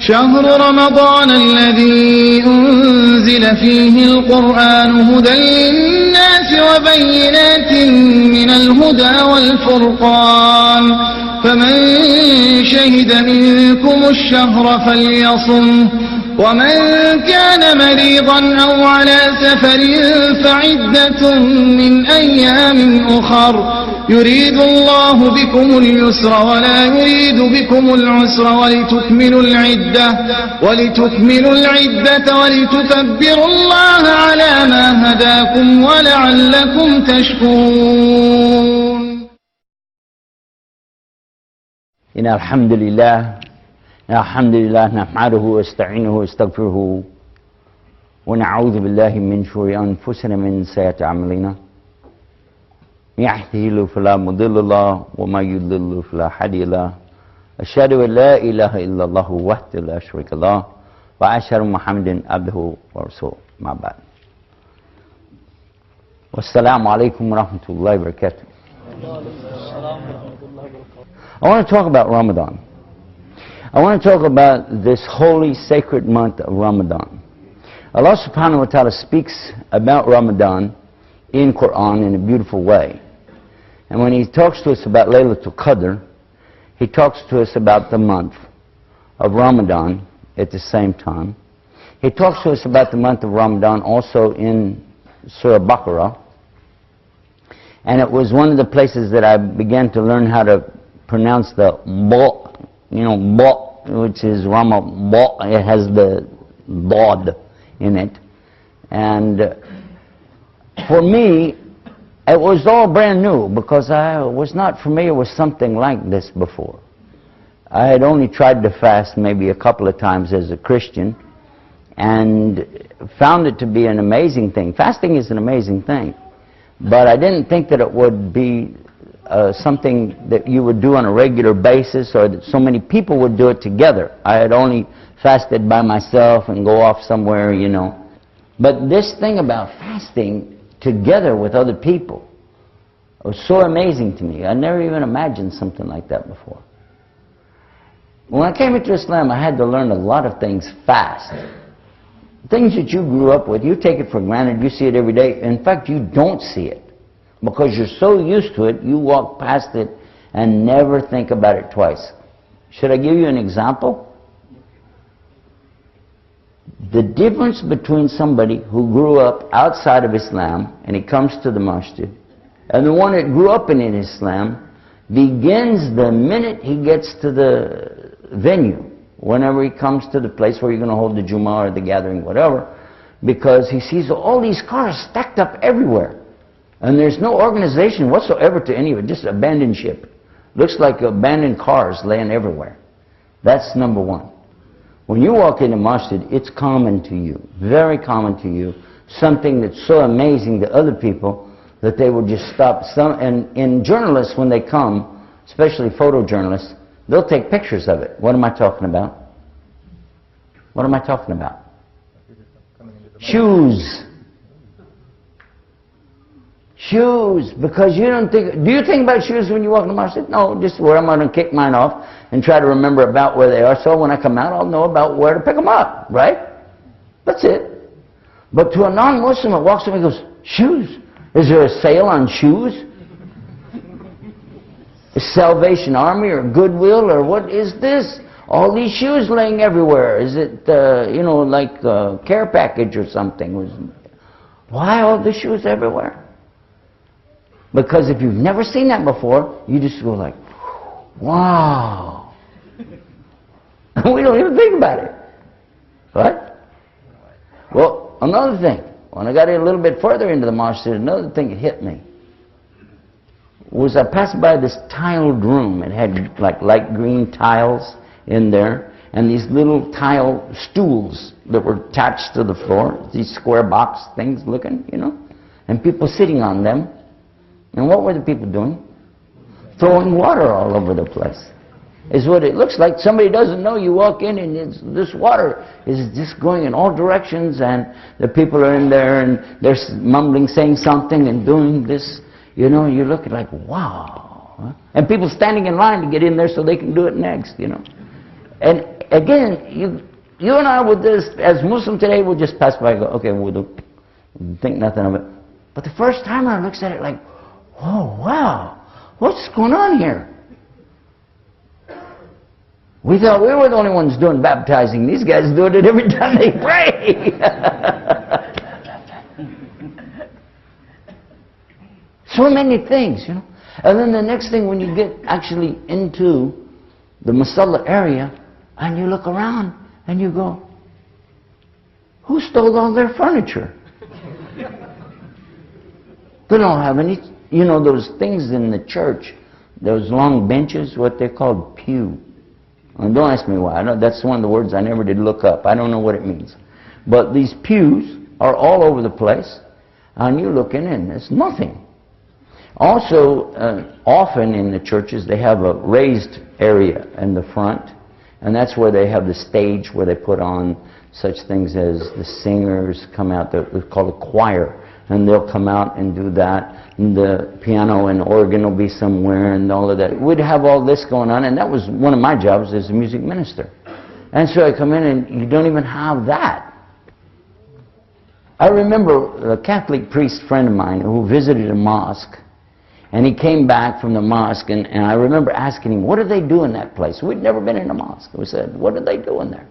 شهر رمضان الذي أنزل فيه القرآن هدى للناس وبينات من الهدى والفرقان فمن شهد منكم الشهر فليصمه ومن كان مريضا أو على سفر فعدة من أيام أخر يريد الله بكم اليسر ولا يريد بكم العسر ولتكملوا العدة ولتكبروا الله على ما هداكم ولعلكم تشكرون. إن الحمد لله نحمده ونستعينه ونستغفره ونعوذ بالله من شرور أنفسنا من سيئات أعمالنا يهده الله فلا مضل له وما يضلل فلا هادي له أشهد أن لا إله إلا الله وحده لا شريك له وأشهد أن محمدا عبده ورسوله ما بعد والسلام عليكم ورحمة الله وبركاته. I want to talk about Ramadan. I want to talk about this holy sacred month of Ramadan. Allah subhanahu wa ta'ala speaks about Ramadan in Quran in a beautiful way. And when He talks to us about Laylatul Qadr, He talks to us about the month of Ramadan at the same time. He talks to us about the month of Ramadan also in Surah Baqarah. And it was one of the places that I began to learn how to pronounce the bo, bo, which is Rama, bo, it has the dod in it. And for me, it was all brand new because I was not familiar with something like this before. I had only tried to fast maybe a couple of times as a Christian and found it to be an amazing thing. Fasting is an amazing thing, but I didn't think that it would be something that you would do on a regular basis or that so many people would do it together. I had only fasted by myself and go off somewhere, But this thing about fasting together with other people was so amazing to me. I never even imagined something like that before. When I came into Islam, I had to learn a lot of things fast. Things that you grew up with, you take it for granted, you see it every day. In fact, you don't see it. Because you're so used to it, you walk past it and never think about it twice. Should I give you an example? The difference between somebody who grew up outside of Islam and he comes to the masjid and the one that grew up in Islam begins the minute he gets to the venue, whenever he comes to the place where you're going to hold the Jummah or the gathering, whatever, because he sees all these cars stacked up everywhere. And there's no organization whatsoever to any of it, just abandoned ship. Looks like abandoned cars laying everywhere. That's number one. When you walk into masjid, it's common to you, very common to you, something that's so amazing to other people that they will just stop. And journalists, when they come, especially photojournalists, they'll take pictures of it. What am I talking about? What am I talking about? Shoes. Shoes, because you don't think, do you think about shoes when you walk in the masjid? No, just where I'm going to kick mine off and try to remember about where they are, so when I come out I'll know about where to pick them up, right? That's it. But to a non-Muslim that walks up and goes, shoes? Is there a sale on shoes? Is Salvation Army or Goodwill or what is this? All these shoes laying everywhere. Is it, like a care package or something? Why all the shoes everywhere? Because if you've never seen that before, you just go like, wow. We don't even think about it. Right? Well, another thing. When I got a little bit further into the masjid, another thing that hit me was I passed by this tiled room. It had like light green tiles in there and these little tile stools that were attached to the floor, these square box things looking, and people sitting on them. And what were the people doing? Throwing water all over the place. Is what it looks like. Somebody doesn't know, you walk in and this water is just going in all directions and the people are in there and they're mumbling, saying something and doing this. You look like, wow. And people standing in line to get in there so they can do it next, And again, you and I would just, as Muslim today, would just pass by and go, okay, we'll think nothing of it. But the first timer looks at it like, oh, wow, what's going on here? We thought we were the only ones doing baptizing. These guys do it every time they pray. So many things, you know. And then the next thing, when you get actually into the Masala area, and you look around, and you go, who stole all their furniture? They don't have any, you know, those things in the church, those long benches, what they're called, pew. And don't ask me why. That's one of the words I never did look up. I don't know what it means. But these pews are all over the place, and you look in and there's nothing. Also, often in the churches, they have a raised area in the front, and that's where they have the stage where they put on such things as the singers come out, they're called a choir, and they'll come out and do that. And the piano and organ will be somewhere and all of that. We'd have all this going on, and that was one of my jobs as a music minister. And so I come in and you don't even have that. I remember a Catholic priest friend of mine who visited a mosque, and he came back from the mosque, and I remember asking him, what do they do in that place? We'd never been in a mosque. We said, what do they do in there?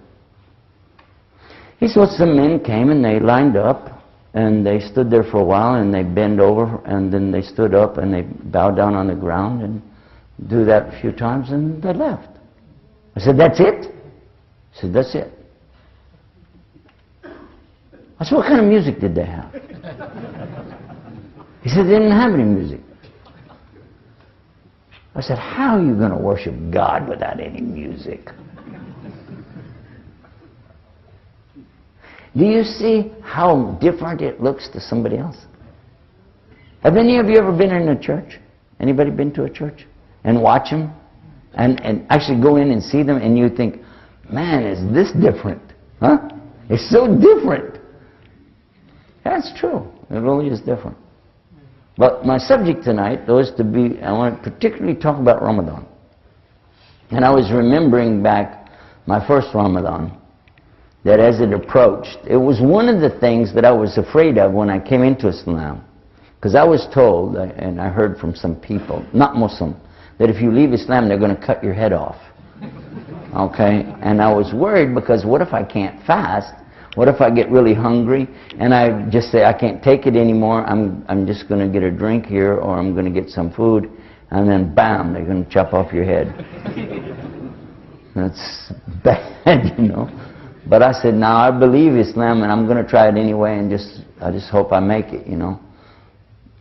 He said, well, some men came and they lined up, and they stood there for a while, and they bent over, and then they stood up, and they bowed down on the ground, and do that a few times, and they left. I said, that's it? He said, that's it. I said, what kind of music did they have? He said, they didn't have any music. I said, how are you going to worship God without any music? Do you see how different it looks to somebody else? Have any of you ever been in a church? Anybody been to a church? And watch them? And actually go in and see them, and you think, man, is this different? Huh? It's so different. That's true. It really is different. But my subject tonight was I want to particularly talk about Ramadan. And I was remembering back my first Ramadan, that as it approached, it was one of the things that I was afraid of when I came into Islam. Because I was told, and I heard from some people, not Muslim, that if you leave Islam, they're going to cut your head off. Okay? And I was worried because what if I can't fast? What if I get really hungry and I just say I can't take it anymore, I'm just going to get a drink here, or I'm going to get some food, and then bam, they're going to chop off your head. That's bad, you know. But I said, no, I believe Islam, and I'm going to try it anyway, and I just hope I make it, you know.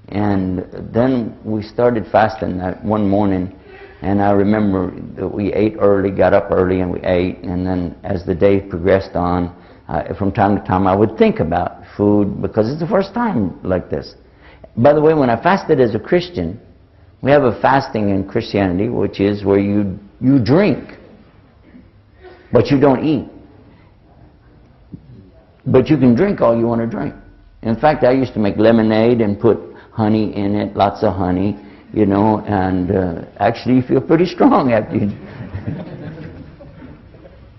And then we started fasting that one morning, and I remember that we ate early, got up early, and we ate, and then as the day progressed on, from time to time I would think about food, because it's the first time like this. By the way, when I fasted as a Christian, we have a fasting in Christianity, which is where you drink, but you don't eat. But you can drink all you want to drink. In fact, I used to make lemonade and put honey in it, lots of honey, you know, and actually you feel pretty strong after you...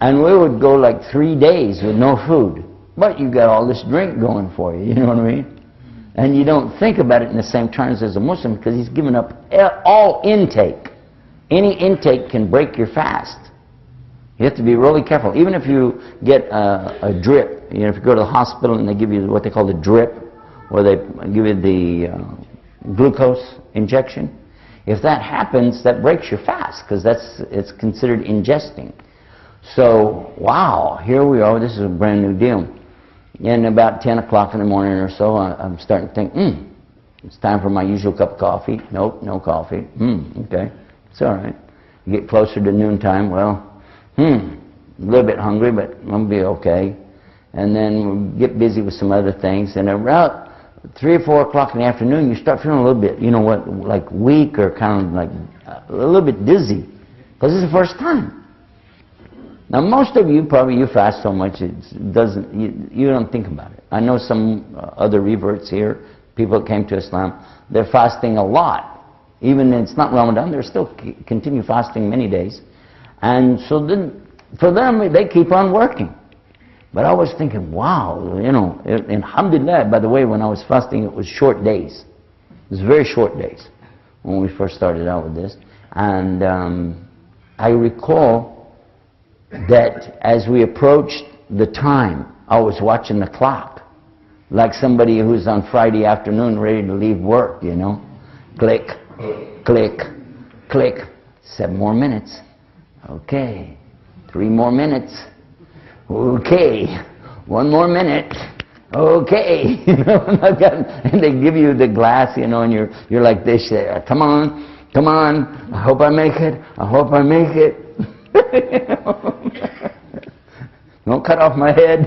And we would go like 3 days with no food. But you got all this drink going for you, you know what I mean? And you don't think about it in the same terms as a Muslim, because he's given up all intake. Any intake can break your fast. You have to be really careful. Even if you get a drip, you know, if you go to the hospital and they give you what they call the drip, where they give you the glucose injection, if that happens, that breaks your fast, because it's considered ingesting. So, wow, here we are, this is a brand new deal. And about 10 o'clock in the morning or so, I'm starting to think, it's time for my usual cup of coffee. Nope, no coffee. Okay, it's all right. You get closer to noontime, well, a little bit hungry, but I'll be okay. And then we get busy with some other things, and around 3 or 4 o'clock in the afternoon, you start feeling a little bit, you know what, like weak, or kind of like a little bit dizzy, because it's the first time. Now, most of you, probably you fast so much, it doesn't, you don't think about it. I know some other reverts here, people that came to Islam, they're fasting a lot. Even if it's not Ramadan, they're still continue fasting many days. And so then for them, they keep on working. But I was thinking, wow, you know, and alhamdulillah, by the way, when I was fasting, it was short days. It was very short days when we first started out with this. And I recall that as we approached the time, I was watching the clock, like somebody who's on Friday afternoon ready to leave work, you know. Click, click, click. 7 more minutes. Okay. 3 more minutes. Okay. 1 more minute. Okay. You know, and they give you the glass, you know, and you're like this. Come on, come on. I hope I make it. I hope I make it. Don't cut off my head.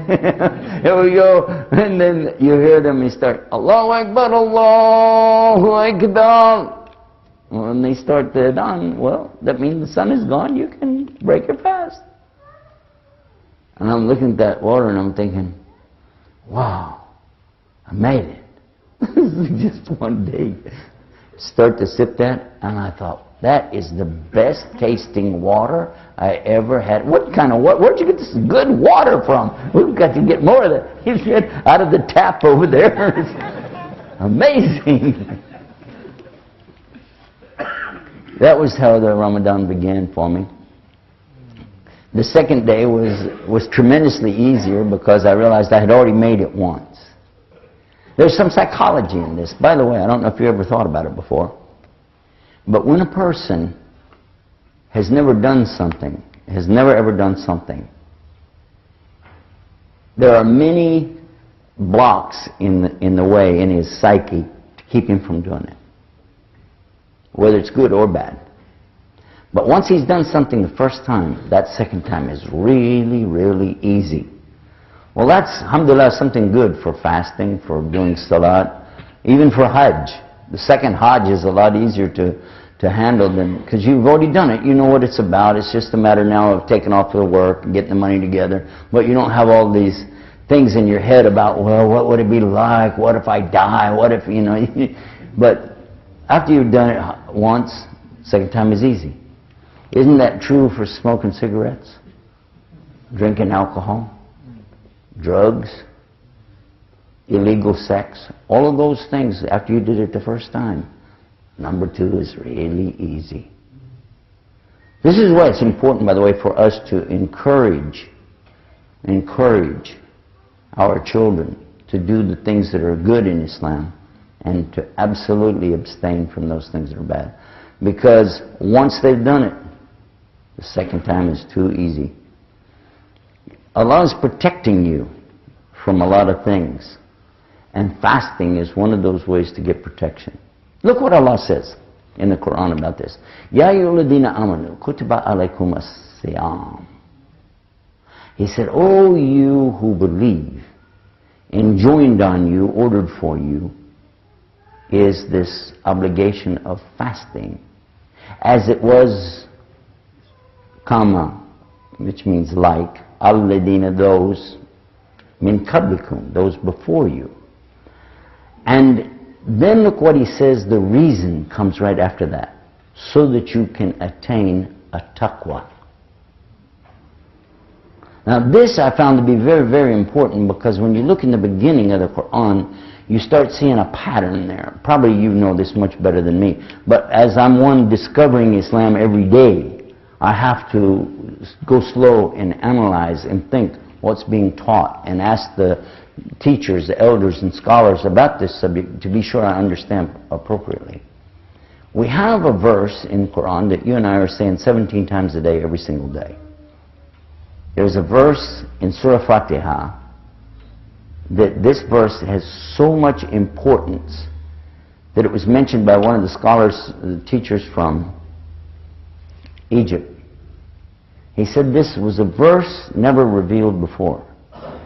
Here we go. And then you hear them and start, Allahu Akbar, Allahu Akbar. When they start the dawn, well, that means the sun is gone. You can break your fast. And I'm looking at that water and I'm thinking, wow, I made it. Just one day. Start to sip that, and I thought, that is the best tasting water I ever had. What kind of water? Where'd you get this good water from? We've got to get more of that. He said, out of the tap over there. Amazing. That was how the Ramadan began for me. The second day was tremendously easier because I realized I had already made it once. There's some psychology in this. By the way, I don't know if you ever thought about it before, but when a person has never done something, has never ever done something, there are many blocks in the way in his psyche to keep him from doing it, whether it's good or bad. But once he's done something the first time, that second time is really, really easy. Well, that's, alhamdulillah, something good for fasting, for doing salat, even for Hajj. The second Hajj is a lot easier to handle than, because you've already done it. You know what it's about. It's just a matter now of taking off for the work and getting the money together. But you don't have all these things in your head about, well, what would it be like? What if I die? What if, you know? But after you've done it once, second time is easy. Isn't that true for smoking cigarettes, drinking alcohol, drugs, illegal sex? All of those things, after you did it the first time, number 2 is really easy. This is why it's important, by the way, for us to encourage our children to do the things that are good in Islam and to absolutely abstain from those things that are bad. Because once they've done it, the second time is too easy. Allah is protecting you from a lot of things. And fasting is one of those ways to get protection. Look what Allah says in the Quran about this. Ya ayyuhalladhina amanu kutiba alaykum as-siyam. He said, "O you who believe, enjoined on you, ordered for you, is this obligation of fasting, as it was kama, which means like, alladina, those, min qablikum, those before you." And then look what he says, the reason comes right after that, so that you can attain a taqwa. Now this I found to be very, very important, because when you look in the beginning of the Quran, you start seeing a pattern there. Probably you know this much better than me, but as I'm one discovering Islam every day, I have to go slow and analyze and think what's being taught and ask the teachers, the elders and scholars about this subject to be sure I understand appropriately. We have a verse in the Quran that you and I are saying 17 times a day, every single day. There's a verse in Surah Fatiha that this verse has so much importance that it was mentioned by one of the scholars, the teachers from Egypt. He said this was a verse never revealed before.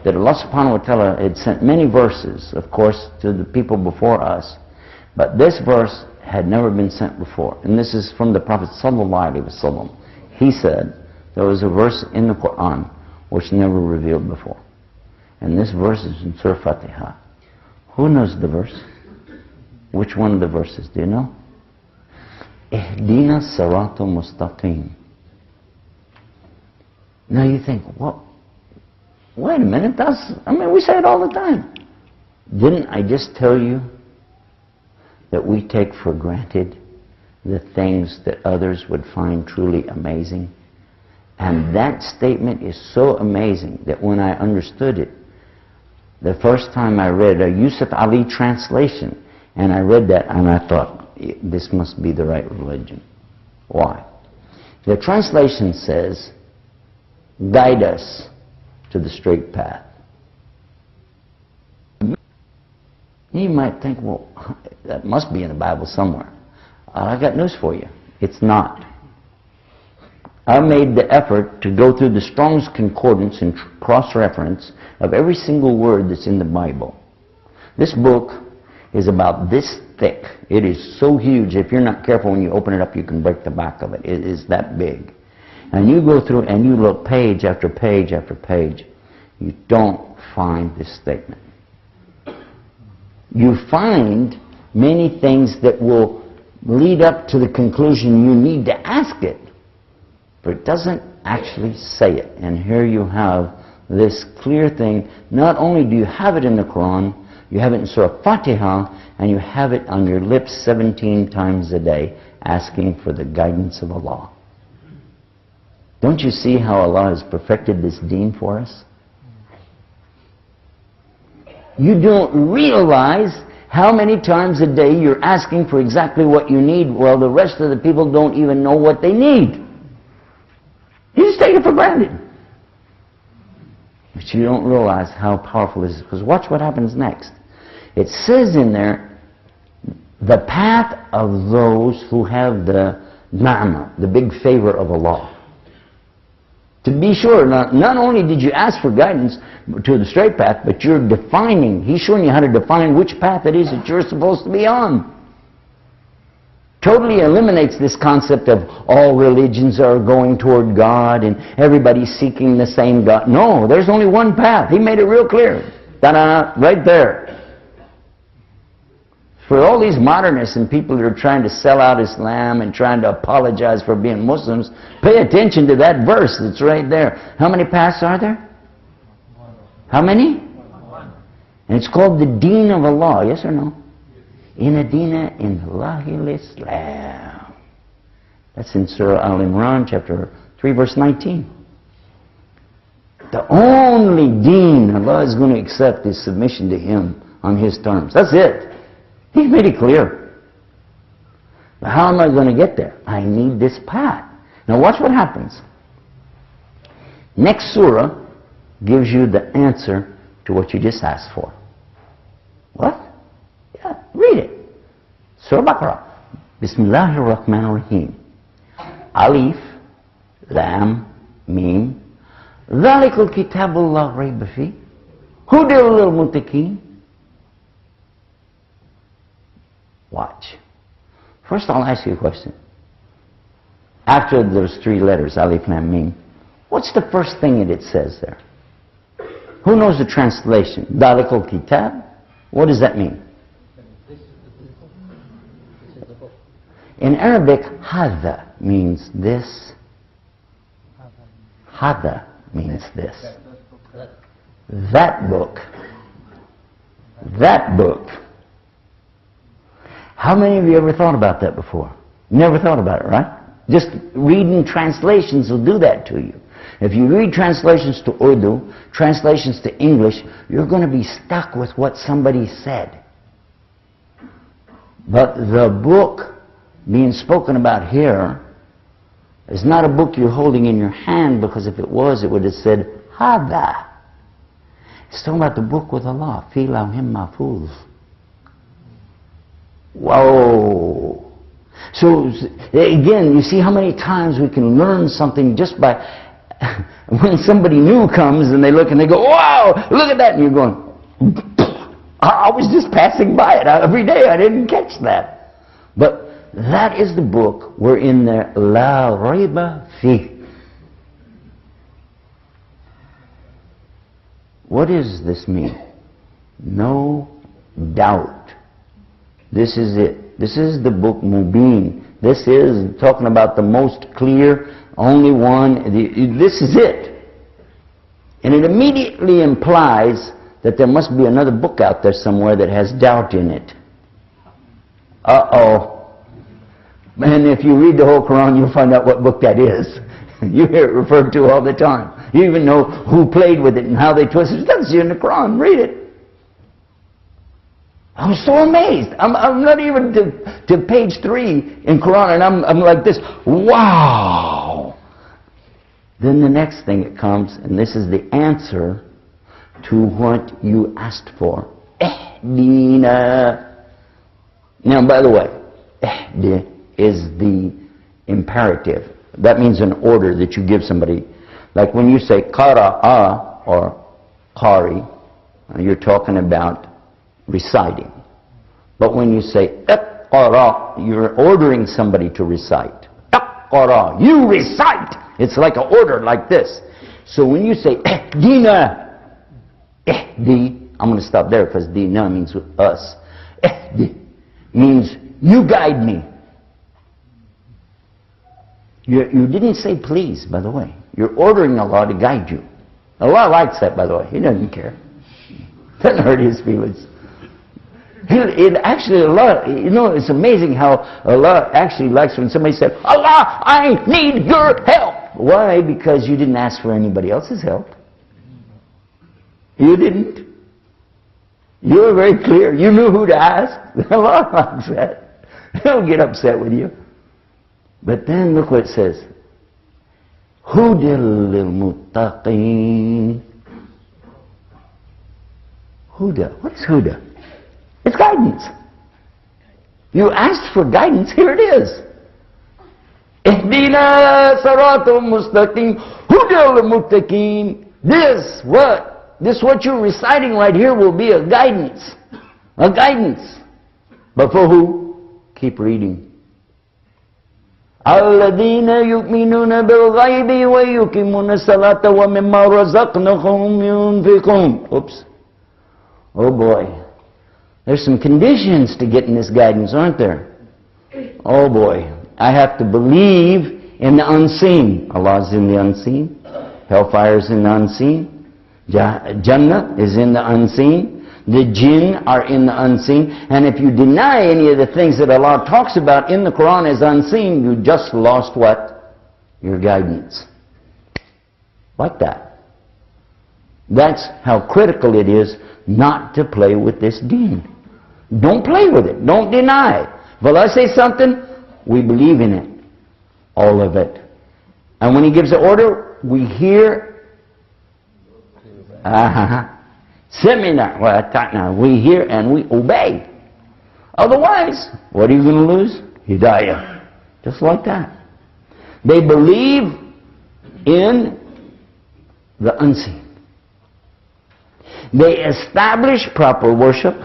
That Allah subhanahu wa ta'ala had sent many verses, of course, to the people before us, but this verse had never been sent before. And this is from the Prophet sallallahu alaihi wasallam. He said there was a verse in the Quran which never revealed before. And this verse is in Surah Fatiha. Who knows the verse? Which one of the verses? Do you know? Ihdina siratal mustaqim. Now you think, well, wait a minute, we say it all the time. Didn't I just tell you that we take for granted the things that others would find truly amazing? And that statement is so amazing that when I understood it, the first time I read a Yusuf Ali translation, and I read that and I thought, this must be the right religion. Why? The translation says, guide us to the straight path. You might think, well, that must be in the Bible somewhere. I got news for you. It's not. I made the effort to go through the Strong's Concordance and cross-reference of every single word that's in the Bible. This book is about this thick. It is so huge, if you're not careful when you open it up, you can break the back of it. It is that big. And you go through and you look page after page after page, you don't find this statement. You find many things that will lead up to the conclusion you need to ask it, but it doesn't actually say it. And here you have this clear thing. Not only do you have it in the Quran, you have it in Surah Fatiha, and you have it on your lips 17 times a day, asking for the guidance of Allah. Don't you see how Allah has perfected this deen for us? You don't realize how many times a day you're asking for exactly what you need, while the rest of the people don't even know what they need. You just take it for granted. But you don't realize how powerful this is. Because watch what happens next. It says in there, the path of those who have the na'mah, the big favor of Allah. To be sure, not only did you ask for guidance to the straight path, but you're defining, He's showing you how to define which path it is that you're supposed to be on. Totally eliminates this concept of all religions are going toward God and everybody's seeking the same God. No, there's only one path. He made it real clear. Ta-da, right there. For all these modernists and people that are trying to sell out Islam and trying to apologize for being Muslims, pay attention to that verse that's right there. How many paths are there? How many? And it's called the Deen of Allah, yes or no? Inna Deena in Allahil Islam. That's in Surah Al-Imran, chapter 3, verse 19. The only deen Allah is going to accept is submission to Him on His terms. That's it. He's made it clear. But how am I going to get there? I need this path. Now watch what happens. Next surah gives you the answer to what you just asked for. What? Yeah, read it. Surah Baqarah. Bismillahir Rahmanir Rahim. Alif, Lam, Mim. Dhalikul Kitabul La Rayba Fi. Hudal lil Muttaqin. Watch. First I'll ask you a question. After those three letters, Alif, Lam, Mim, what's the first thing that it says there? Who knows the translation? Dhalikul Kitab? What does that mean? In Arabic, Hadha means this. Hadha means this. That book. That book. How many of you ever thought about that before? Never thought about it, right? Just reading translations will do that to you. If you read translations to Urdu, translations to English, you're going to be stuck with what somebody said. But the book being spoken about here is not a book you're holding in your hand, because if it was, it would have said, Hada. It's talking about the book with Allah, Fi Lawhim Mahfuz. Whoa. So again, you see how many times we can learn something just by when somebody new comes and they look and they go, wow, look at that, and you're going, I was just passing by it every day, I didn't catch that. But that is the book we're in there, La Rayba Fi. What does this mean? No doubt. This is it. This is the book Mubin. This is talking about the most clear, only one. This is it. And it immediately implies that there must be another book out there somewhere that has doubt in it. Uh-oh. And if you read the whole Quran, you'll find out what book that is. You hear it referred to all the time. You even know who played with it and how they twisted it. That's in the Quran. Read it. I was so amazed. I'm not even to page 3 in Quran, and I'm like this. Wow! Then the next thing it comes, and this is the answer to what you asked for. Ihdina. Now, by the way, ihdi is the imperative. That means an order that you give somebody. Like when you say qara'a or qari, you're talking about reciting. But when you say iqra, you're ordering somebody to recite. Iqra, you recite. It's like an order like this. So when you say ihdina, ihdi, I'm going to stop there because dina means us. Ihdi means you guide me. You didn't say please, by the way. You're ordering Allah to guide you. Allah likes that, by the way. He doesn't care. Doesn't hurt his feelings. It actually, Allah, you know, it's amazing how Allah actually likes when somebody says, Allah, I need your help. Why? Because you didn't ask for anybody else's help. You didn't. You were very clear. You knew who to ask. Allah likes that. He'll get upset with you. But then look what it says. Hudal lil muttaqin. Huda. What's Huda? It's guidance. You asked for guidance, here it is. Ihdina siratal mustaqim. Hudal lil muttaqin. This what you're reciting right here will be a guidance. A guidance. But for who? Keep reading. الذين يؤمنون بالغيب ويقيمون الصلاة ومما رزقناهم ينفقون. Oops. Oh boy. There's some conditions to getting this guidance, aren't there? Oh boy. I have to believe in the unseen. Allah's in the unseen. Hellfire is in the unseen. Jannah is in the unseen. The jinn are in the unseen. And if you deny any of the things that Allah talks about in the Quran as unseen, you just lost what? Your guidance. Like that. That's how critical it is not to play with this deen. Don't play with it. Don't deny it. If Allah says something, we believe in it. All of it. And when He gives the order, we hear. Seminar, we hear and we obey. Otherwise, what are you going to lose? Hidayah. Just like that. They believe in the unseen. They establish proper worship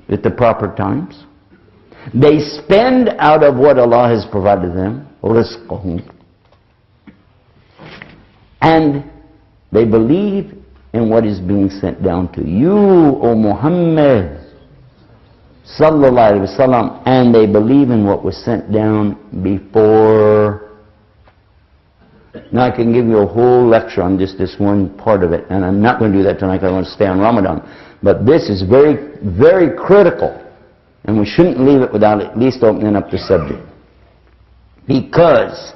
at the proper times. They spend out of what Allah has provided them. Rizqahum. And they believe in what is being sent down to you, O Muhammad sallallahu alaihi wasallam, and they believe in what was sent down before. Now I can give you a whole lecture on just this one part of it, and I'm not going to do that tonight because I want to stay on Ramadan. But this is very, very critical, and we shouldn't leave it without at least opening up the subject. Because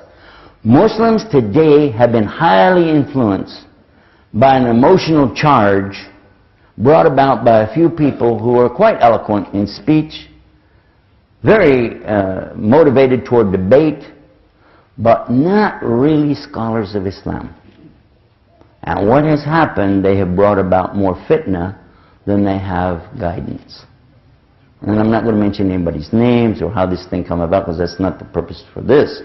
Muslims today have been highly influenced by an emotional charge brought about by a few people who are quite eloquent in speech, very motivated toward debate, but not really scholars of Islam. And what has happened, they have brought about more fitna than they have guidance. And I'm not going to mention anybody's names or how this thing came about, because that's not the purpose for this.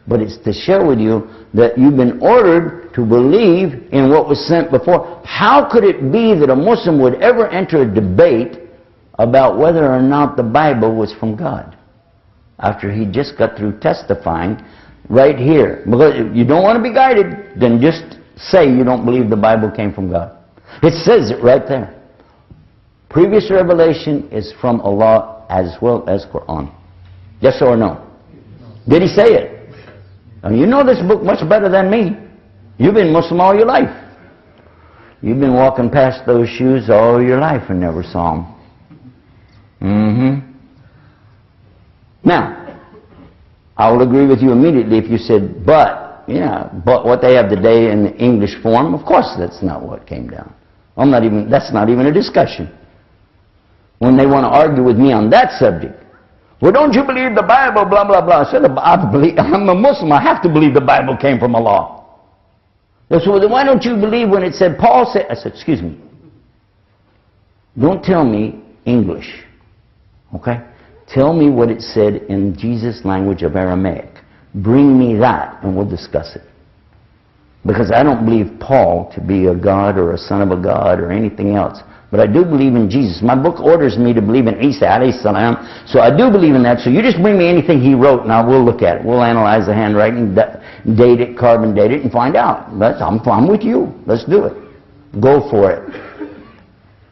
But it's to share with you that you've been ordered to believe in what was sent before. How could it be that a Muslim would ever enter a debate about whether or not the Bible was from God after he just got through testifying right here? Because if you don't want to be guided, then just say you don't believe the Bible came from God. It says it right there. Previous revelation is from Allah as well as Quran. Yes or no? Did he say it? Now, you know this book much better than me. You've been Muslim all your life. You've been walking past those shoes all your life and never saw them. Now, I will agree with you immediately if you said, but what they have today in the English form, of course that's not what came down. That's not even a discussion. When they want to argue with me on that subject, well, don't you believe the Bible, blah, blah, blah. I said, I'm a Muslim, I have to believe the Bible came from Allah. They said, well, then why don't you believe when it said, Paul said, I said, excuse me, don't tell me English, okay? Tell me what it said in Jesus' language of Aramaic. Bring me that and we'll discuss it. Because I don't believe Paul to be a God or a son of a God or anything else. But I do believe in Jesus. My book orders me to believe in Isa alayhi salam. So I do believe in that. So you just bring me anything he wrote and we'll look at it. We'll analyze the handwriting, date it, carbon date it, and find out. I'm with you. Let's do it. Go for it.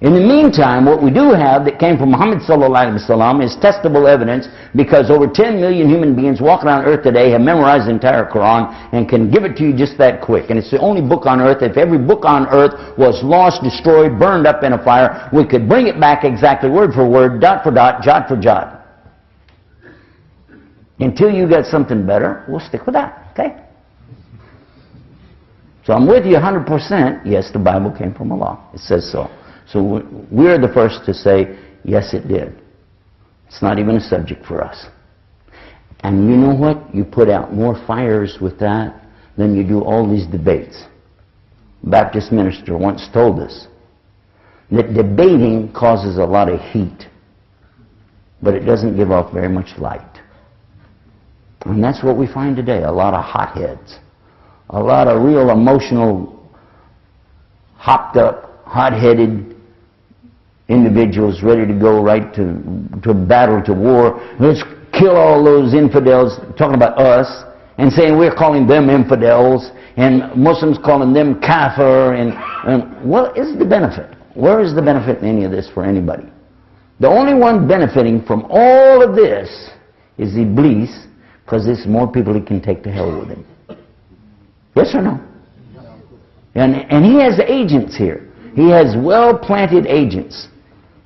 In the meantime, what we do have that came from Muhammad sallallahu alaihi wasallam is testable evidence, because over 10 million human beings walking on earth today have memorized the entire Quran and can give it to you just that quick. And it's the only book on earth. If every book on earth was lost, destroyed, burned up in a fire, we could bring it back exactly word for word, dot for dot, jot for jot. Until you get something better, we'll stick with that, okay? So I'm with you 100%. Yes, the Bible came from Allah. It says so. So we're the first to say, yes, it did. It's not even a subject for us. And you know what? You put out more fires with that than you do all these debates. A Baptist minister once told us that debating causes a lot of heat, but it doesn't give off very much light. And that's what we find today, a lot of hotheads, a lot of real emotional, hopped up, hot-headed individuals ready to go right to battle, to war. Let's kill all those infidels, talking about us, and saying we're calling them infidels, and Muslims calling them kafir, and what is the benefit? Where is the benefit in any of this for anybody? The only one benefiting from all of this is Iblis, because there's more people he can take to hell with him. Yes or no? And he has agents here. He has well-planted agents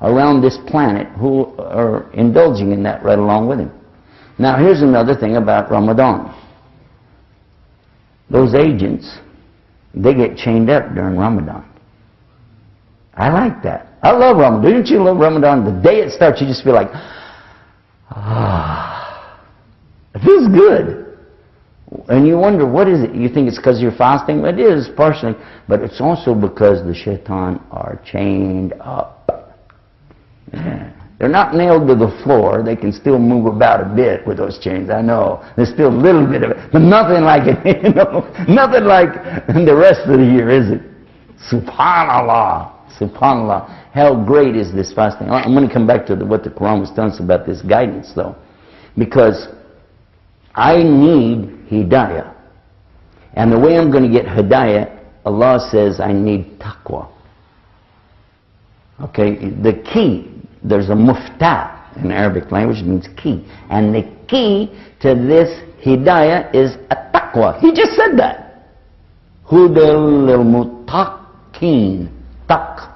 around this planet who are indulging in that right along with him. Now here's another thing about Ramadan. Those agents, they get chained up during Ramadan. I like that. I love Ramadan. Don't you love Ramadan? The day it starts, you just feel like, it feels good. And you wonder, what is it? You think it's because you're fasting? It is, partially. But it's also because the shaitan are chained up. Yeah. They're not nailed to the floor. They can still move about a bit with those chains. I know. There's still a little bit of it. But nothing like it, nothing like the rest of the year, is it? Subhanallah. Subhanallah. How great is this fasting? I'm going to come back to what the Quran was telling us about this guidance, though. Because I need hidayah. And the way I'm going to get hidayah, Allah says I need taqwa. Okay, the key, there's a muftah in Arabic language, it means key. And the key to this hidayah is a taqwa. He just said that. Hudal al-mutaqin. Taqin.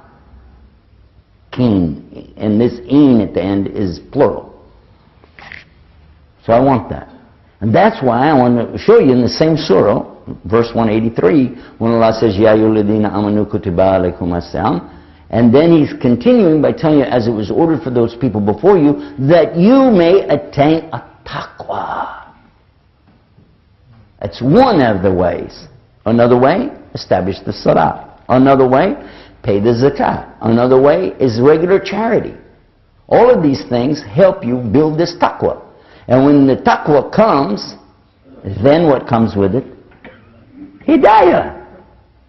And this een at the end is plural. So I want that. And that's why I want to show you in the same surah, verse 183, when Allah says, Ya ayyuhalladhina amanu kutiba alaykum as-siyam. And then he's continuing by telling you, as it was ordered for those people before you, that you may attain a taqwa. That's one of the ways. Another way, establish the salah. Another way, pay the zakat. Another way is regular charity. All of these things help you build this taqwa. And when the taqwa comes, then what comes with it? Hidayah.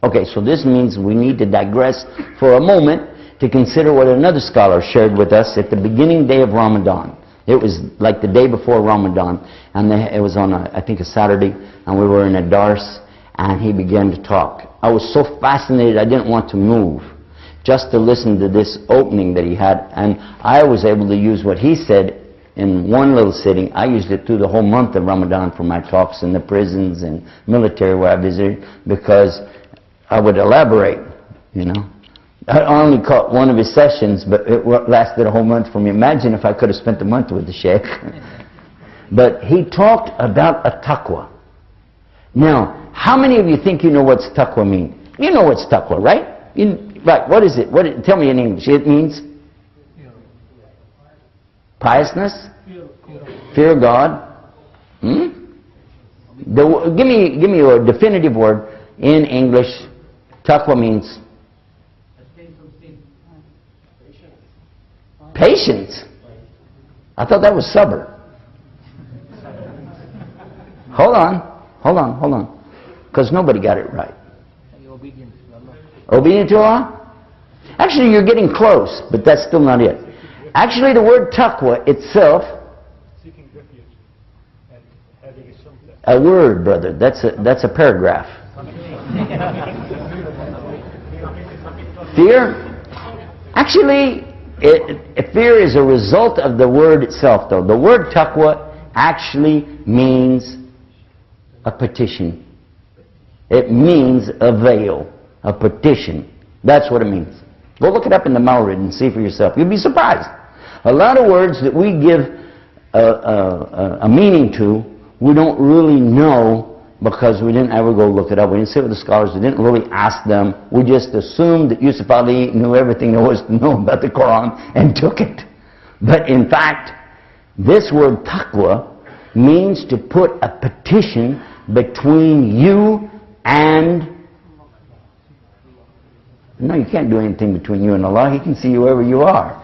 Okay, so this means we need to digress for a moment to consider what another scholar shared with us at the beginning day of Ramadan. It was like the day before Ramadan, and it was on, I think, a Saturday, and we were in a dars, and he began to talk. I was so fascinated, I didn't want to move, just to listen to this opening that he had, and I was able to use what he said in one little sitting. I used it through the whole month of Ramadan for my talks in the prisons and military where I visited, because I would elaborate, you know. I only caught one of his sessions, but it lasted a whole month for me. Imagine if I could have spent a month with the Sheikh. But he talked about a taqwa. Now, how many of you think you know what taqwa means? You know what's taqwa, right? Right, what is it? Tell me in English. It means piousness? Fear of God? Give me a definitive word in English. Taqwa means patience. I thought that was sabr. Hold on. Because nobody got it right. Obedient to Allah? Actually, you're getting close, but that's still not it. Actually, the word taqwa itself, seeking refuge and having a shelter. A word, brother. That's a paragraph. Fear? Actually, fear is a result of the word itself, though. The word taqwa actually means a petition. It means a veil, a petition. That's what it means. Go look it up in the Mawrid and see for yourself. You'll be surprised. A lot of words that we give a meaning to, we don't really know because we didn't ever go look it up. We didn't sit with the scholars. We didn't really ask them. We just assumed that Yusuf Ali knew everything there was to know about the Quran and took it. But in fact, this word taqwa means to put a petition between you and... No, you can't do anything between you and Allah. He can see you wherever you are.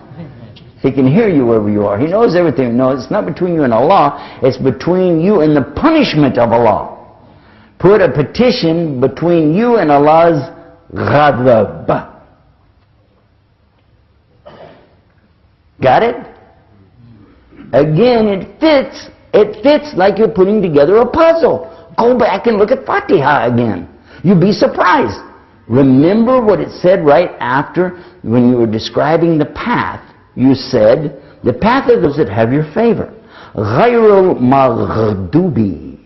He can hear you wherever you are. He knows everything. No, it's not between you and Allah. It's between you and the punishment of Allah. Put a petition between you and Allah's ghadab. Got it? Again, it fits like you're putting together a puzzle. Go back and look at Fatiha again. You'll be surprised. Remember what it said right after when you were describing the path. You said, the path of those that have your favor. غَيْرُ الْمَغْضُوبِ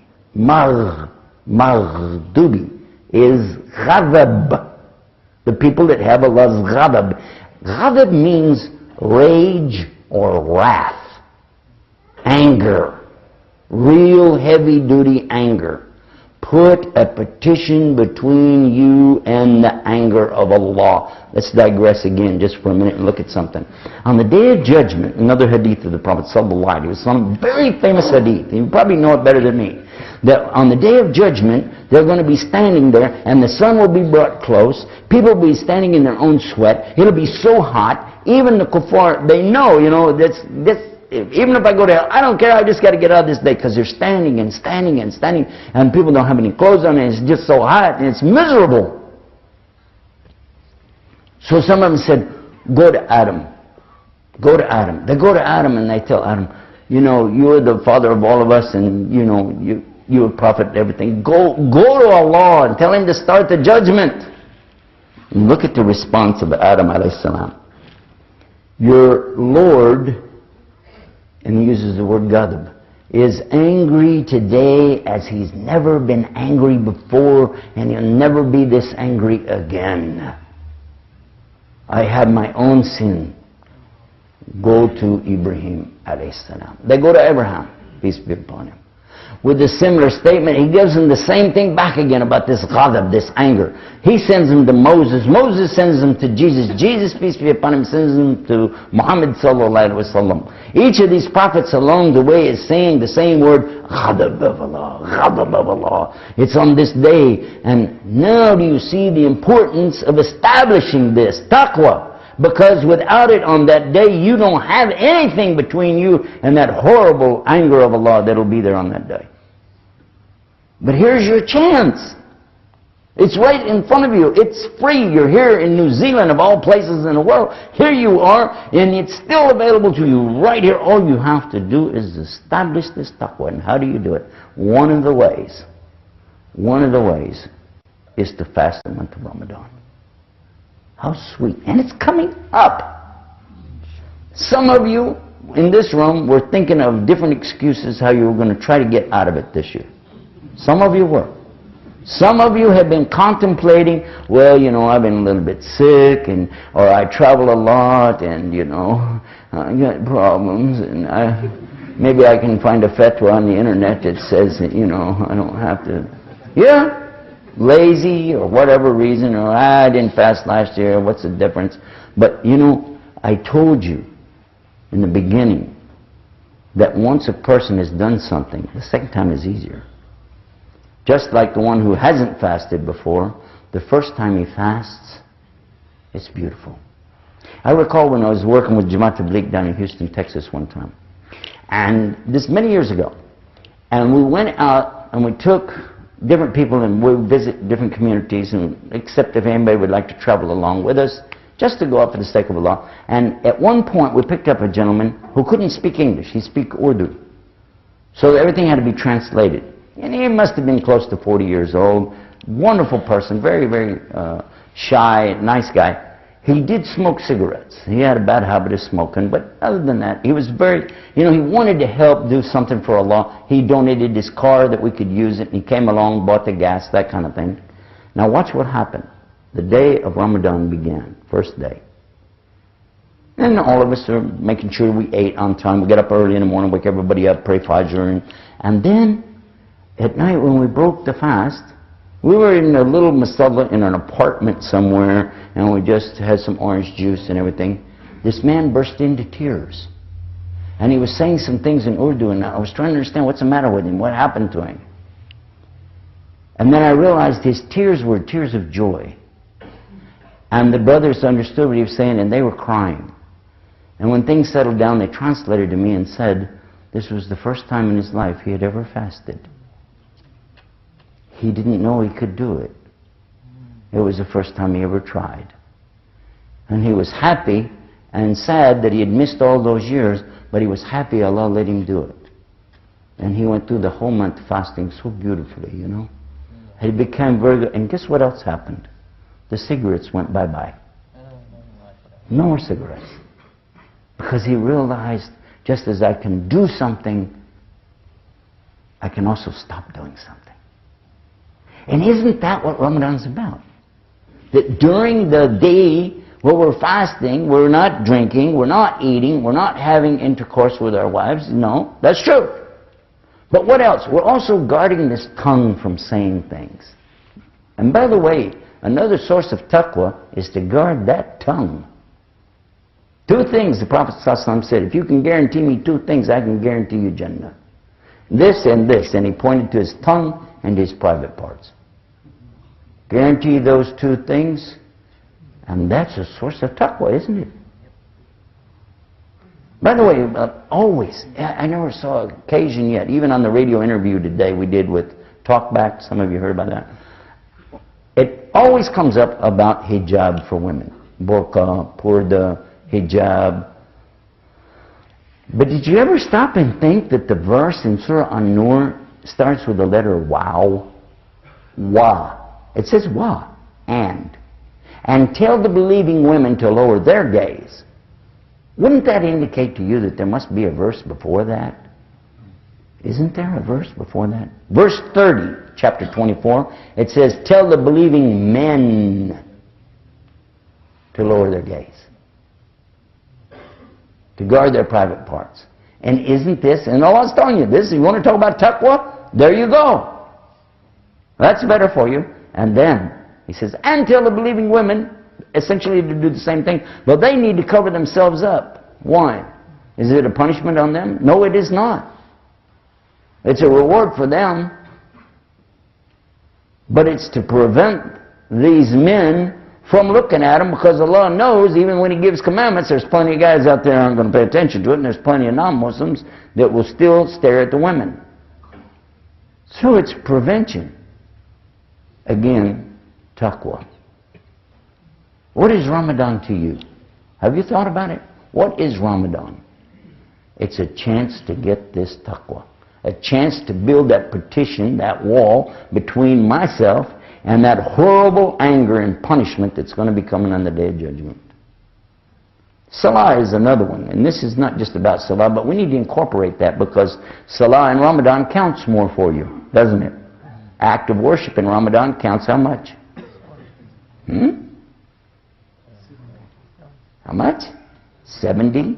Maghdubi is ghadab. The people that have Allah's ghadab. Ghadab means rage or wrath. Anger. Real heavy duty anger. Put a petition between you and the anger of Allah. Let's digress again just for a minute and look at something. On the Day of Judgment, another hadith of the Prophet sallallahu alaihi wasallam, very famous hadith, you probably know it better than me, that on the Day of Judgment, they're going to be standing there and the sun will be brought close, people will be standing in their own sweat, it'll be so hot, even the kuffar, they know, even if I go to hell, I don't care, I just got to get out of this day, because they're standing and standing and standing, and people don't have any clothes on, and it's just so hot, and it's miserable. So some of them said, go to Adam. Go to Adam. They go to Adam and they tell Adam, you're the father of all of us, and you're a prophet and everything. Go to Allah and tell him to start the judgment. And look at the response of Adam alayhi salam. Your Lord, and he uses the word ghadab, is angry today as he's never been angry before, and he'll never be this angry again. I have my own sin. Go to Ibrahim alayhi salam. They go to Abraham, peace be upon him. With a similar statement, he gives them the same thing back again about this ghadab, this anger. He sends them to Moses. Moses sends them to Jesus. Jesus, peace be upon him, sends them to Muhammad sallallahu alaihi wasallam. Each of these prophets along the way is saying the same word, ghadab of Allah, ghadab of Allah. It's on this day. And now do you see the importance of establishing this taqwa? Because without it on that day, you don't have anything between you and that horrible anger of Allah that will be there on that day. But here's your chance. It's right in front of you. It's free. You're here in New Zealand, of all places in the world. Here you are, and it's still available to you right here. All you have to do is establish this taqwa. And how do you do it? One of the ways is to fast the month of Ramadan. How sweet. And it's coming up. Some of you in this room were thinking of different excuses how you were going to try to get out of it this year. Some of you were. Some of you have been contemplating, well, you know, I've been a little bit sick, or I travel a lot, and, you know, I got problems, and maybe I can find a fatwa on the internet that says that, you know, I don't have to, lazy, or whatever reason, or I didn't fast last year, what's the difference? But, you know, I told you in the beginning that once a person has done something, the second time is easier. Just like the one who hasn't fasted before, the first time he fasts, it's beautiful. I recall when I was working with Jamaat Tabligh down in Houston, Texas one time. And this many years ago. And we went out and we took different people and we would visit different communities, and except if anybody would like to travel along with us, just to go out for the sake of Allah. And at one point we picked up a gentleman who couldn't speak English. He spoke Urdu. So everything had to be translated. And he must have been close to 40 years old. Wonderful person, very, very shy, nice guy. He did smoke cigarettes. He had a bad habit of smoking, but other than that, he was very, you know, he wanted to help do something for Allah. He donated his car that we could use it, and he came along, bought the gas, that kind of thing. Now watch what happened. The day of Ramadan began, first day. And all of us are making sure we ate on time. We get up early in the morning, wake everybody up, pray Fajr, and then at night when we broke the fast, we were in a little masala in an apartment somewhere, and we just had some orange juice and everything. This man burst into tears. And he was saying some things in Urdu, and I was trying to understand what's the matter with him, what happened to him. And then I realized his tears were tears of joy. And the brothers understood what he was saying, and they were crying. And when things settled down, they translated to me and said this was the first time in his life he had ever fasted. He didn't know he could do it. It was the first time he ever tried. And he was happy and sad that he had missed all those years, but he was happy Allah let him do it. And he went through the whole month fasting so beautifully, you know. He became very good. And guess what else happened? The cigarettes went bye-bye. No more cigarettes. Because he realized, just as I can do something, I can also stop doing something. And isn't that what Ramadan's about? That during the day where we're fasting, we're not drinking, we're not eating, we're not having intercourse with our wives. No, that's true. But what else? We're also guarding this tongue from saying things. And by the way, another source of taqwa is to guard that tongue. Two things the Prophet ﷺ said, if you can guarantee me two things, I can guarantee you Jannah. This and this. And he pointed to his tongue and his private parts. Guarantee those two things, and that's a source of taqwa, isn't it? By the way, always, I never saw an occasion yet, even on the radio interview today we did with Talkback, some of you heard about that. It always comes up about hijab for women. Burqa, purda, hijab. But did you ever stop and think that the verse in Surah An-Nur starts with the letter Waw? Wa. It says Wa. And tell the believing women to lower their gaze. Wouldn't that indicate to you that there must be a verse before that? Isn't there a verse before that? Verse 30, chapter 24, it says, tell the believing men to lower their gaze. To guard their private parts. And isn't this, and Allah's telling you this, you want to talk about taqwa? There you go. That's better for you. And then, he says, and tell the believing women, essentially to do the same thing, but they need to cover themselves up. Why? Is it a punishment on them? No, it is not. It's a reward for them. But it's to prevent these men from looking at them, because Allah knows even when He gives commandments, there's plenty of guys out there who aren't going to pay attention to it, and there's plenty of non-Muslims that will still stare at the women. So it's prevention. Again, taqwa. What is Ramadan to you? Have you thought about it? What is Ramadan? It's a chance to get this taqwa. A chance to build that partition, that wall between myself and that horrible anger and punishment that's going to be coming on the Day of Judgment. Salah is another one. And this is not just about Salah, but we need to incorporate that, because Salah in Ramadan counts more for you, doesn't it? act of worship in Ramadan counts how much? How much? 70,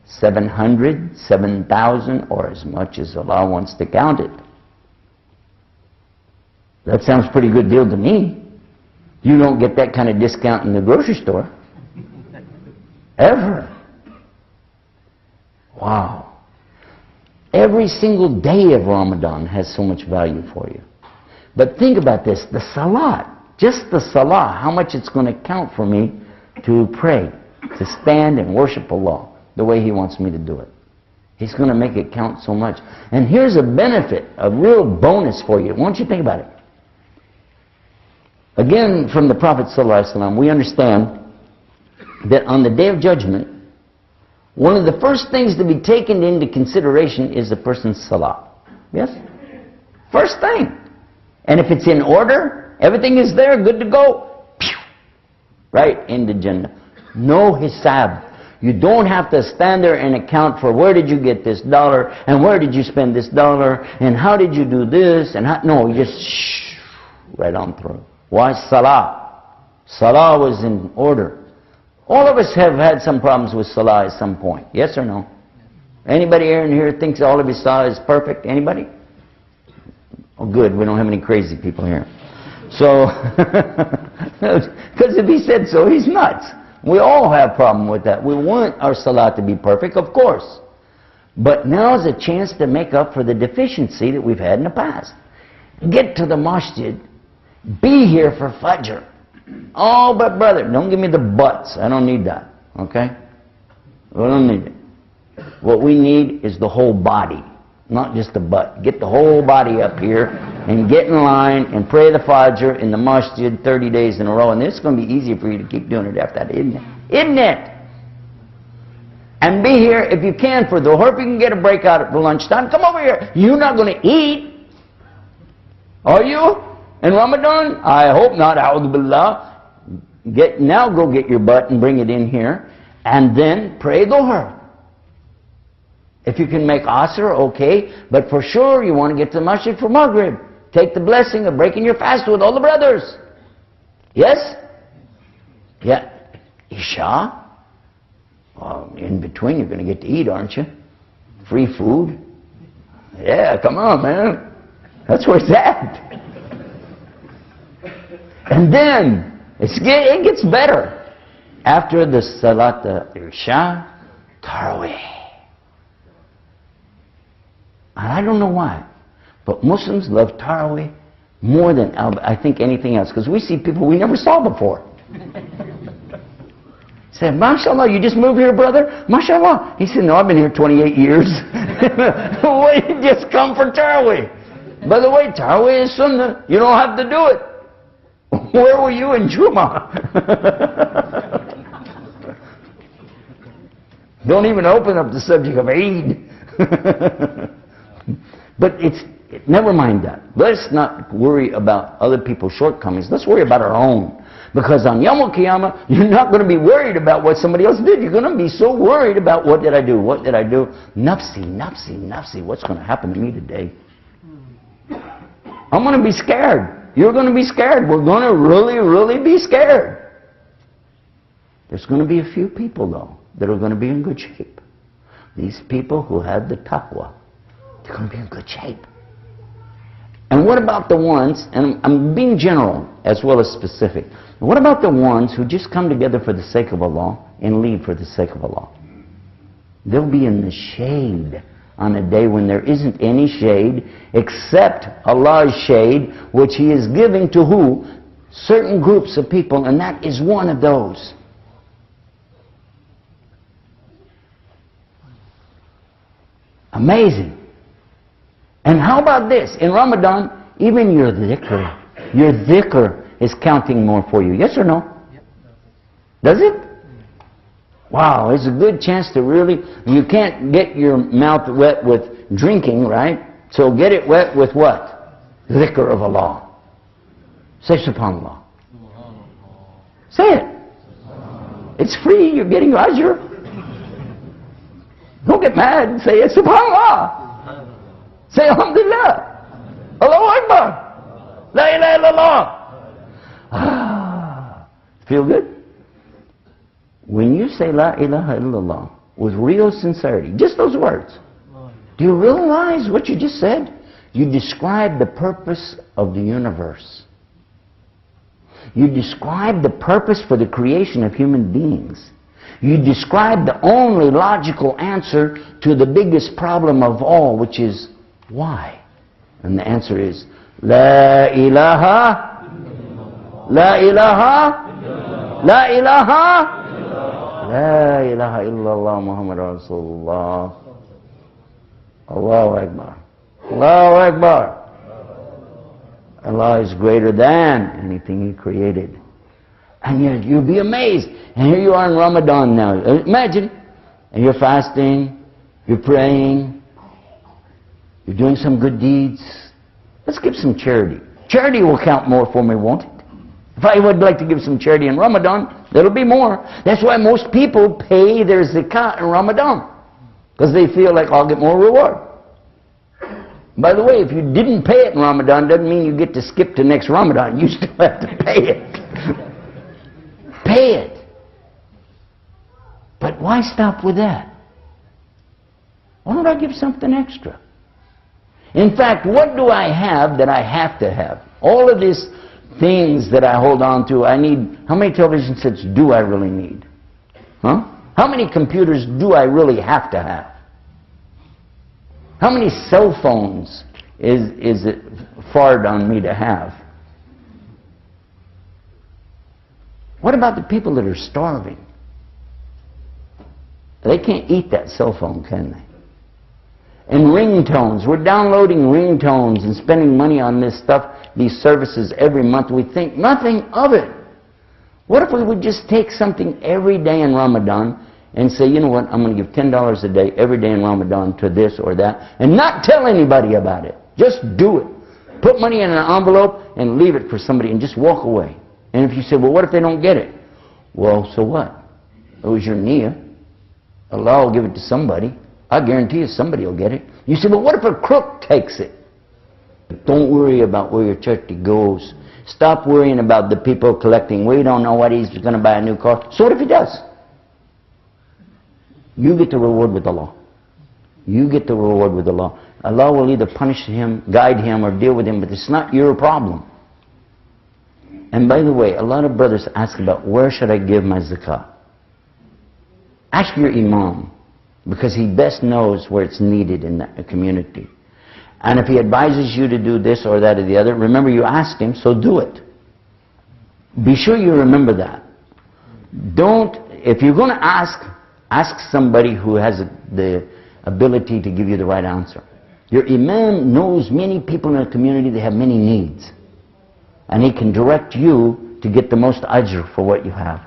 700, 7,000, or as much as Allah wants to count it. That sounds a pretty good deal to me. You don't get that kind of discount in the grocery store. Ever. Wow. Every single day of Ramadan has so much value for you. But think about this, the salat, just the salah, how much it's going to count for me to pray, to stand and worship Allah the way He wants me to do it. He's going to make it count so much. And here's a benefit, a real bonus for you. Won't you think about it? Again, from the Prophet ﷺ, we understand that on the Day of Judgment, one of the first things to be taken into consideration is a person's salah. Yes? First thing. And if it's in order, everything is there, good to go, pew, right into Jannah. No hisab. You don't have to stand there and account for where did you get this dollar, and where did you spend this dollar, and how did you do this, and how, no, you just shh, right on through. Why? Salah. Salah was in order. All of us have had some problems with salah at some point. Yes or no? Anybody in here thinks all of his salah is perfect? Anybody? Oh, good. We don't have any crazy people here. So, because if he said so, he's nuts. We all have a problem with that. We want our salah to be perfect, of course. But now's a chance to make up for the deficiency that we've had in the past. Get to the masjid. Be here for Fajr. Oh, but brother, don't give me the buts. I don't need that. Okay? We don't need it. What we need is the whole body, not just the butt. Get the whole body up here and get in line and pray the Fajr in the masjid 30 days in a row. And this is going to be easier for you to keep doing it after that, isn't it? Isn't it? And be here if you can for the Dhuhr. If you can get a break out at lunchtime, come over here. You're not going to eat. Are you? In Ramadan? I hope not. A'udhu billah. Now go get your butt and bring it in here. And then pray Dhuhr. If you can make Asr, okay. But for sure you want to get to the masjid for Maghrib. Take the blessing of breaking your fast with all the brothers. Yes? Yeah. Isha? Well, in between you're going to get to eat, aren't you? Free food? Yeah, come on, man. That's where it's at. And then, it gets better. After the Salat Isha, Taraweeh. And I don't know why, but Muslims love Taraweeh more than, I think, anything else. Because we see people we never saw before. Say, MashaAllah, you just moved here, brother? MashaAllah. He said, no, I've been here 28 years. Well, you just come for Taraweeh. By the way, Taraweeh is Sunnah. You don't have to do it. Where were you in Juma? Don't even open up the subject of Eid. But never mind that. Let's not worry about other people's shortcomings. Let's worry about our own. Because on Yawm al-Qiyamah, you're not going to be worried about what somebody else did. You're going to be so worried about what did I do? What did I do? Nafsi, nafsi, nafsi. What's going to happen to me today? I'm going to be scared. You're going to be scared. We're going to really, really be scared. There's going to be a few people, though, that are going to be in good shape. These people who have the taqwa, they're going to be in good shape. And what about the ones, and I'm being general as well as specific, what about the ones who just come together for the sake of Allah and leave for the sake of Allah? They'll be in the shade on a day when there isn't any shade except Allah's shade, which He is giving to who? Certain groups of people, and that is one of those. Amazing. And how about this? In Ramadan, even your dhikr is counting more for you. Yes or no? Does it? Wow, it's a good chance to really, you can't get your mouth wet with drinking, right? So get it wet with what? Dhikr of Allah. Say SubhanAllah. Say it. It's free, you're getting ajr. Don't get mad, say it, SubhanAllah. Say Alhamdulillah. Allahu Akbar. La ilaha illallah. Ah, feel good? When you say La ilaha illallah with real sincerity, just those words, do you realize what you just said? You describe the purpose of the universe. You describe the purpose for the creation of human beings. You describe the only logical answer to the biggest problem of all, which is why? And the answer is La ilaha, La ilaha, La ilaha, La ilaha illallah Muhammad Rasulullah. Allahu Akbar. Allahu Akbar. Allah is greater than anything He created. And you'll be amazed. And here you are in Ramadan now. Imagine, and you're fasting, you're praying, you're doing some good deeds. Let's give some charity. Charity will count more for me, won't it? If I would like to give some charity in Ramadan, that'll be more. That's why most people pay their zakat in Ramadan, because they feel like I'll get more reward. By the way, if you didn't pay it in Ramadan, doesn't mean you get to skip to next Ramadan. You still have to pay it. Pay it. But why stop with that? Why don't I give something extra? In fact, what do I have that I have to have? All of these things that I hold on to, I need. How many television sets do I really need? Huh? How many computers do I really have to have? How many cell phones is it hard on me to have? What about the people that are starving? They can't eat that cell phone, can they? And ringtones. We're downloading ringtones and spending money on this stuff, these services every month. We think nothing of it. What if we would just take something every day in Ramadan and say, you know what, I'm going to give $10 a day every day in Ramadan to this or that, and not tell anybody about it. Just do it. Put money in an envelope and leave it for somebody and just walk away. And if you say, well, what if they don't get it? Well, so what? It was your niyyah. Allah will give it to somebody. I guarantee you somebody will get it. You say, well, what if a crook takes it? Don't worry about where your charity goes. Stop worrying about the people collecting. We don't know what he's going to buy a new car. So what if he does? You get the reward with Allah. You get the reward with Allah. Allah will either punish him, guide him, or deal with him, but it's not your problem. And by the way, a lot of brothers ask about where should I give my zakah. Ask your imam, because he best knows where it's needed in the community. And if he advises you to do this or that or the other, remember you asked him, so do it. Be sure you remember that. Don't, if you're going to ask somebody who has the ability to give you the right answer. Your imam knows many people in a community that have many needs. And he can direct you to get the most ajr for what you have.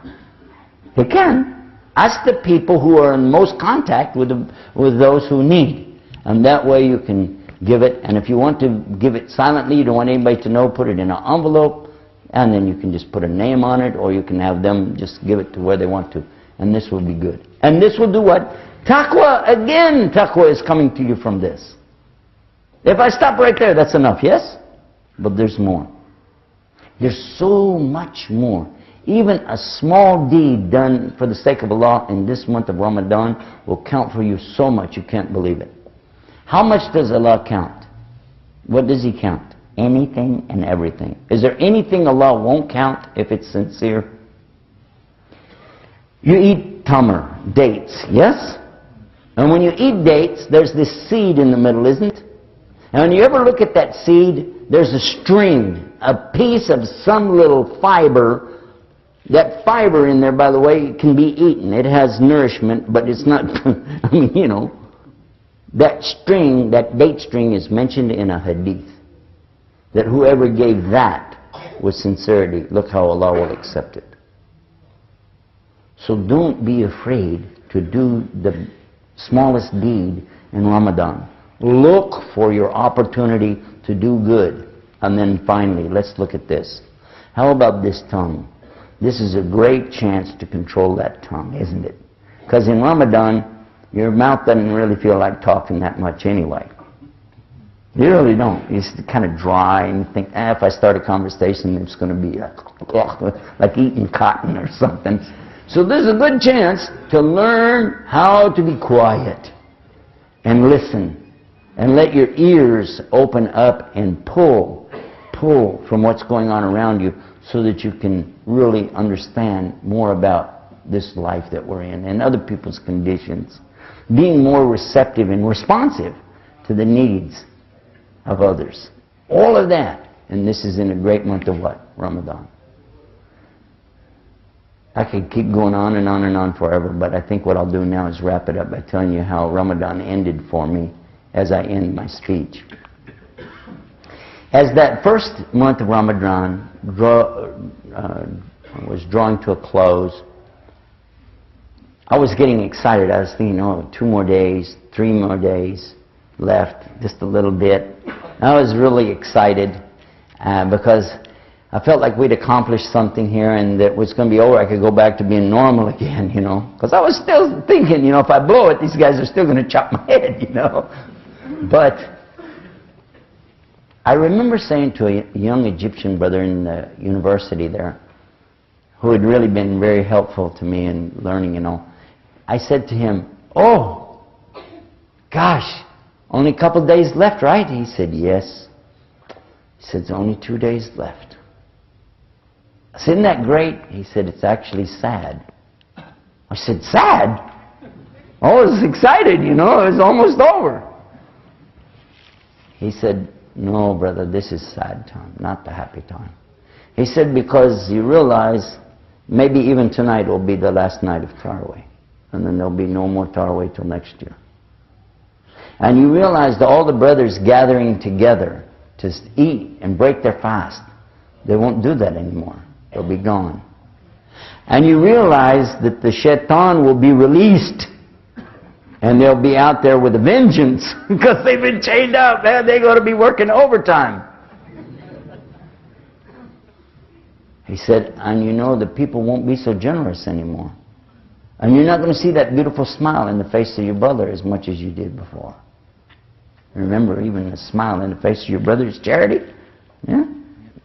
He can. Ask the people who are in most contact with those who need. And that way you can give it. And if you want to give it silently, you don't want anybody to know, put it in an envelope. And then you can just put a name on it, or you can have them just give it to where they want to. And this will be good. And this will do what? Taqwa, again, taqwa is coming to you from this. If I stop right there, that's enough, yes? But there's more. There's so much more. Even a small deed done for the sake of Allah in this month of Ramadan will count for you so much you can't believe it. How much does Allah count? What does He count? Anything and everything. Is there anything Allah won't count if it's sincere? You eat tamar, dates, yes? And when you eat dates, there's this seed in the middle, isn't it? And when you ever look at that seed, there's a string, a piece of some little fiber. That fiber in there, by the way, can be eaten. It has nourishment, but it's not, I mean, you know. That string, that date string is mentioned in a hadith. That whoever gave that with sincerity, look how Allah will accept it. So don't be afraid to do the smallest deed in Ramadan. Look for your opportunity to do good. And then finally, let's look at this. How about this tongue? This is a great chance to control that tongue, isn't it? Because in Ramadan, your mouth doesn't really feel like talking that much anyway. You really don't. It's kind of dry, and you think, if I start a conversation, it's going to be like eating cotton or something. So there's a good chance to learn how to be quiet and listen and let your ears open up and pull from what's going on around you so that you can really understand more about this life that we're in and other people's conditions. Being more receptive and responsive to the needs of others. All of that. And this is in a great month of what? Ramadan. I could keep going on and on and on forever, but I think what I'll do now is wrap it up by telling you how Ramadan ended for me as I end my speech. As that first month of Ramadan was drawing to a close, I was getting excited. I was thinking, 2 more days, 3 more days left, just a little bit. I was really excited because I felt like we'd accomplished something here and that it was going to be over. I could go back to being normal again, Because I was still thinking, if I blow it, these guys are still going to chop my head, But I remember saying to a young Egyptian brother in the university there, who had really been very helpful to me in learning, I said to him, "Oh, gosh, only a couple days left, right?" He said, "Yes." He said, "It's only 2 days left." I said, "Isn't that great?" He said, "It's actually sad." I said, "Sad?" I was excited, it was almost over. He said, "No, brother, this is sad time, not the happy time." He said, "Because you realize maybe even tonight will be the last night of Tarawih, and then there'll be no more Tarawih till next year. And you realize that all the brothers gathering together to eat and break their fast, they won't do that anymore. They'll be gone. And you realize that the shaitan will be released, and they'll be out there with a vengeance because they've been chained up, man. They're going to be working overtime." He said, "And the people won't be so generous anymore. And you're not going to see that beautiful smile in the face of your brother as much as you did before. Remember, even a smile in the face of your brother is charity. Yeah?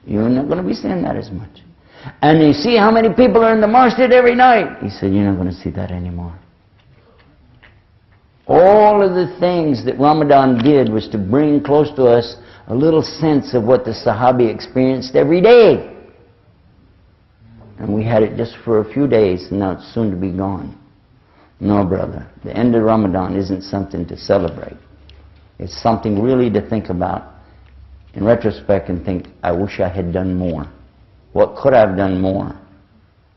You're not going to be seeing that as much. And you see how many people are in the masjid every night." He said, "You're not going to see that anymore." All of the things that Ramadan did was to bring close to us a little sense of what the Sahabi experienced every day. And we had it just for a few days, and now it's soon to be gone. No, brother, the end of Ramadan isn't something to celebrate. It's something really to think about in retrospect and think, I wish I had done more. What could I have done more?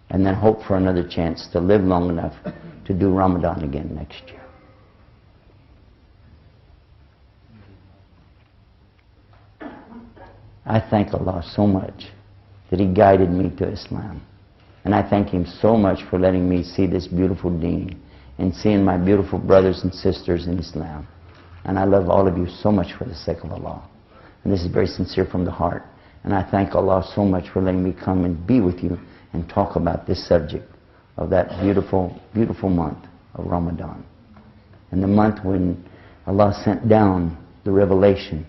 And then hope for another chance to live long enough to do Ramadan again next year. I thank Allah so much that He guided me to Islam. And I thank Him so much for letting me see this beautiful deen and seeing my beautiful brothers and sisters in Islam. And I love all of you so much for the sake of Allah. And this is very sincere from the heart. And I thank Allah so much for letting me come and be with you and talk about this subject of that beautiful, beautiful month of Ramadan. And the month when Allah sent down the revelation.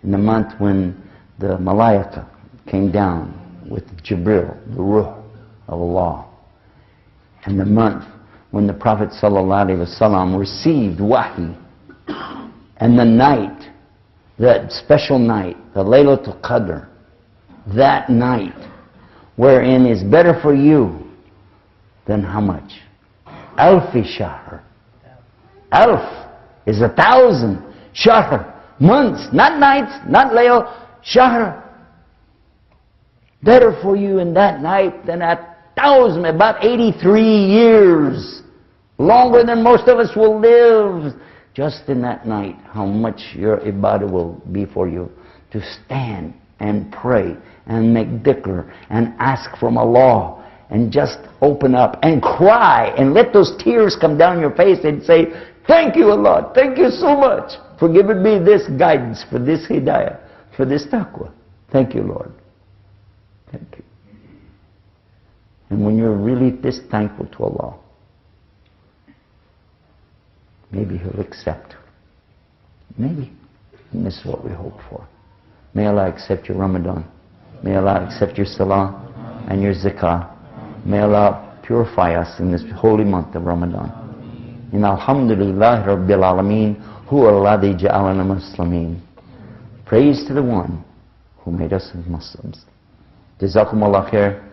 In the month when the Malaika came down with Jibril, the Ruh of Allah. And the month when the Prophet ﷺ received Wahi. And the night, that special night, the Laylatul Qadr, that night, wherein is better for you than how much? Alfi Shahr. Alf is 1,000. Shahr, months, not nights, not Layl, Shahr. Better for you in that night than 1,000, about 83 years. Longer than most of us will live. Just in that night, how much your ibadah will be for you. To stand and pray and make dhikr and ask from Allah and just open up and cry and let those tears come down your face and say, "Thank you, Allah, thank you so much for giving me this guidance, for this hidayah, for this taqwa. Thank you, Lord. Thank you." And when you're really this thankful to Allah, maybe He'll accept. Maybe. And this is what we hope for. May Allah accept your Ramadan. May Allah accept your salah and your zakah. May Allah purify us in this holy month of Ramadan. In Alhamdulillah Rabbil Alameen, Huwa alladhi ja'alana muslimin. Praise to the one who made us Muslims. Jazakumullah khair.